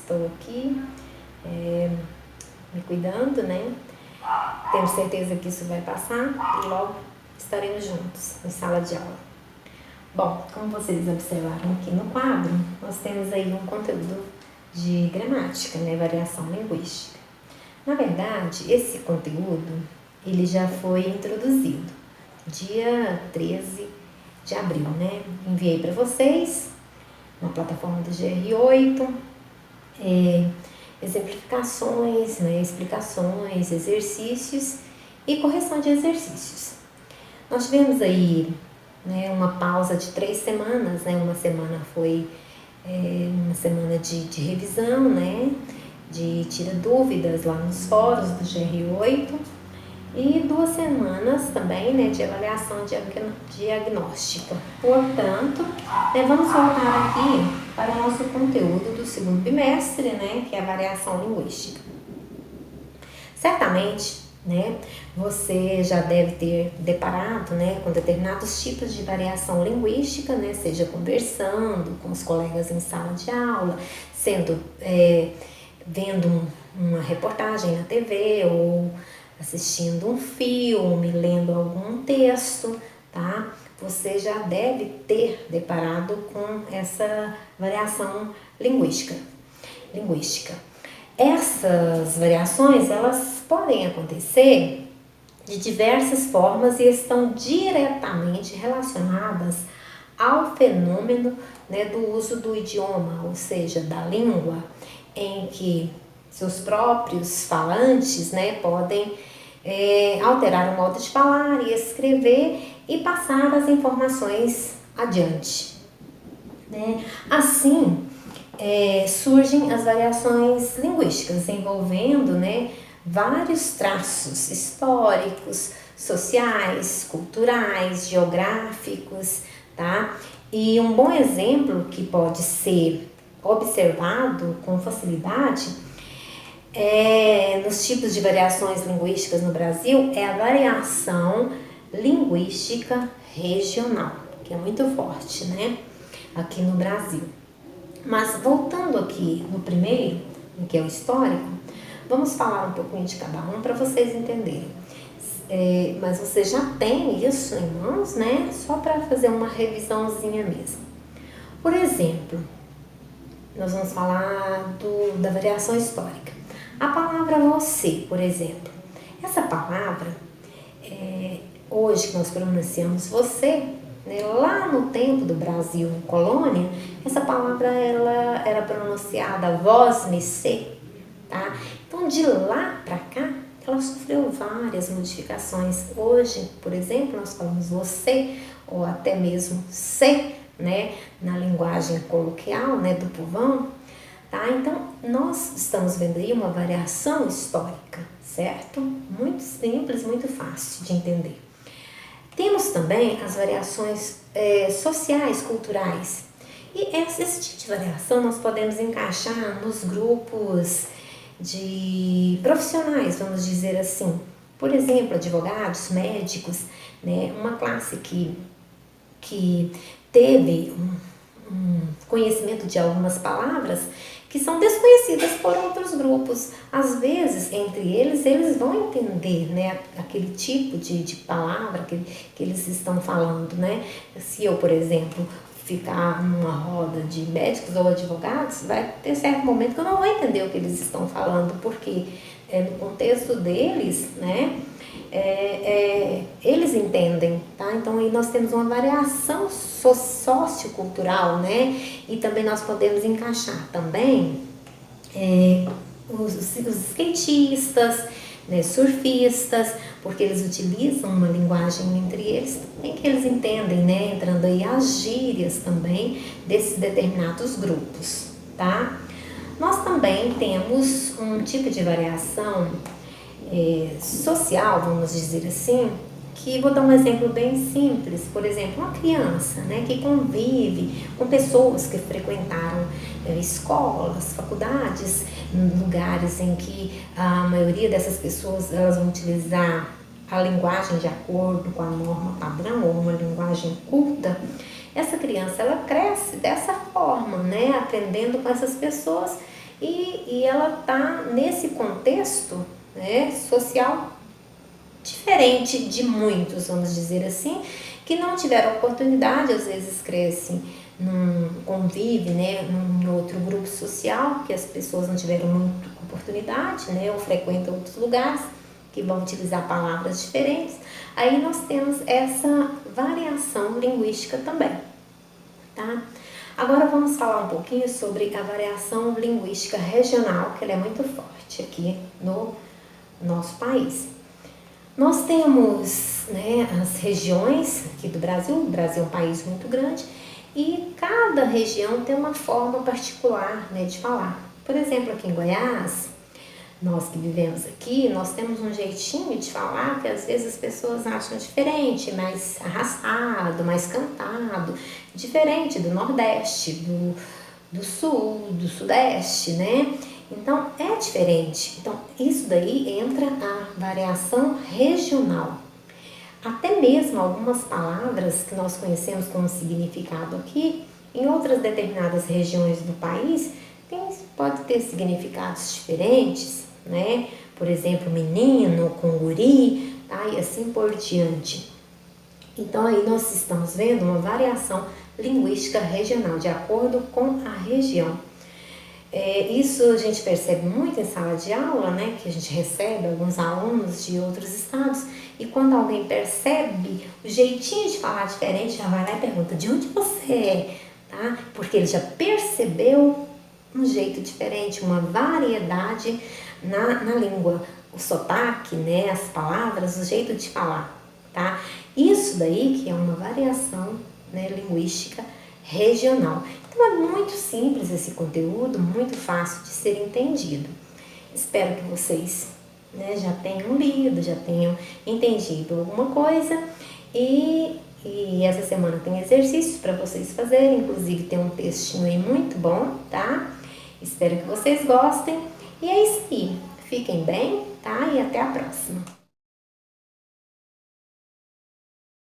estou aqui me cuidando, né? Tenho certeza que isso vai passar e logo estaremos juntos em sala de aula. Bom, como vocês observaram aqui no quadro, nós temos aí um conteúdo de gramática, né? Variação linguística. Na verdade, esse conteúdo, ele já foi introduzido dia 13 de abril, né? Enviei para vocês na plataforma do GR8, exemplificações, né? Explicações, exercícios e correção de exercícios. Nós tivemos aí, né, uma pausa de 3 semanas, né? Uma semana foi uma semana de revisão, né? De tira dúvidas lá nos fóruns do GR8 e 2 semanas também, né, de avaliação diagnóstica. Portanto, vamos voltar aqui para o nosso conteúdo do segundo bimestre, né, que é a variação linguística. Certamente, né, você já deve ter deparado, né, com determinados tipos de variação linguística, né, seja conversando com os colegas em sala de aula, vendo uma reportagem na TV ou assistindo um filme, lendo algum texto, tá? Você já deve ter deparado com essa variação linguística. Essas variações, elas podem acontecer de diversas formas e estão diretamente relacionadas ao fenômeno, né, do uso do idioma, ou seja, da língua, em que seus próprios falantes, né, podem alterar o modo de falar e escrever e passar as informações adiante, né? Assim, surgem as variações linguísticas, envolvendo, né, vários traços históricos, sociais, culturais, geográficos, tá? E um bom exemplo que pode ser observado com facilidade nos tipos de variações linguísticas no Brasil é a variação linguística regional, que é muito forte, né, aqui no Brasil. Mas voltando aqui no primeiro, que é o histórico, vamos falar um pouquinho de cada um para vocês entenderem. Mas você já tem isso em mãos, né, só para fazer uma revisãozinha mesmo. Por exemplo, nós vamos falar da variação histórica. A palavra você, por exemplo. Essa palavra, hoje que nós pronunciamos você, né, lá no tempo do Brasil colônia, essa palavra ela era pronunciada vós-me-se, tá? Então, de lá para cá, ela sofreu várias modificações. Hoje, por exemplo, nós falamos você ou até mesmo se, né, na linguagem coloquial, né, do povão, tá? Então, nós estamos vendo aí uma variação histórica, certo? Muito simples, muito fácil de entender. Temos também as variações sociais, culturais. E esse tipo de variação nós podemos encaixar nos grupos de profissionais, vamos dizer assim. Por exemplo, advogados, médicos, né? Uma classe que teve um conhecimento de algumas palavras que são desconhecidas por outros grupos. Às vezes, entre eles vão entender, né, aquele tipo de palavra que eles estão falando, né? Se eu, por exemplo, ficar numa roda de médicos ou advogados, vai ter certo momento que eu não vou entender o que eles estão falando, porque no contexto deles, né, eles entendem, tá? Então, aí nós temos uma variação sociocultural, né? E também nós podemos encaixar também os skatistas, né, surfistas, porque eles utilizam uma linguagem entre eles também que eles entendem, né? Entrando aí as gírias também desses determinados grupos, tá? Nós também temos um tipo de variação social, vamos dizer assim, que vou dar um exemplo bem simples. Por exemplo, uma criança, né, que convive com pessoas que frequentaram escolas, faculdades, lugares em que a maioria dessas pessoas elas vão utilizar a linguagem de acordo com a norma padrão ou uma linguagem culta. Essa criança ela cresce dessa forma, né, aprendendo com essas pessoas e ela está nesse contexto, né, social diferente de muitos, vamos dizer assim, que não tiveram oportunidade, às vezes crescem convive, né, num outro grupo social, que as pessoas não tiveram muita oportunidade, né, ou frequentam outros lugares, que vão utilizar palavras diferentes. Aí nós temos essa variação linguística também, tá? Agora vamos falar um pouquinho sobre a variação linguística regional, que ela é muito forte aqui no nosso país. Nós temos, né, as regiões aqui do Brasil. O Brasil é um país muito grande e cada região tem uma forma particular, né, de falar. Por exemplo, aqui em Goiás, nós que vivemos aqui, nós temos um jeitinho de falar que às vezes as pessoas acham diferente, mais arrastado, mais cantado, diferente do Nordeste, do Sul, do Sudeste, né? Então, é diferente. Então, isso daí entra a variação regional. Até mesmo algumas palavras que nós conhecemos como significado aqui, em outras determinadas regiões do país, pode ter significados diferentes, né? Por exemplo, menino com guri, tá? E assim por diante. Então, aí nós estamos vendo uma variação linguística regional, de acordo com a região. Isso a gente percebe muito em sala de aula, né, que a gente recebe alguns alunos de outros estados, e quando alguém percebe o jeitinho de falar diferente, já vai lá e pergunta: de onde você é? Tá? Porque ele já percebeu um jeito diferente, uma variedade na língua, o sotaque, né, as palavras, o jeito de falar, tá? Isso daí que é uma variação, né, linguística regional. Então é muito simples esse conteúdo, muito fácil de ser entendido. Espero que vocês, né, já tenham lido, já tenham entendido alguma coisa e essa semana tem exercícios para vocês fazerem, inclusive tem um textinho aí muito bom, tá? Espero que vocês gostem e é isso aí. Fiquem bem, tá? E até a próxima.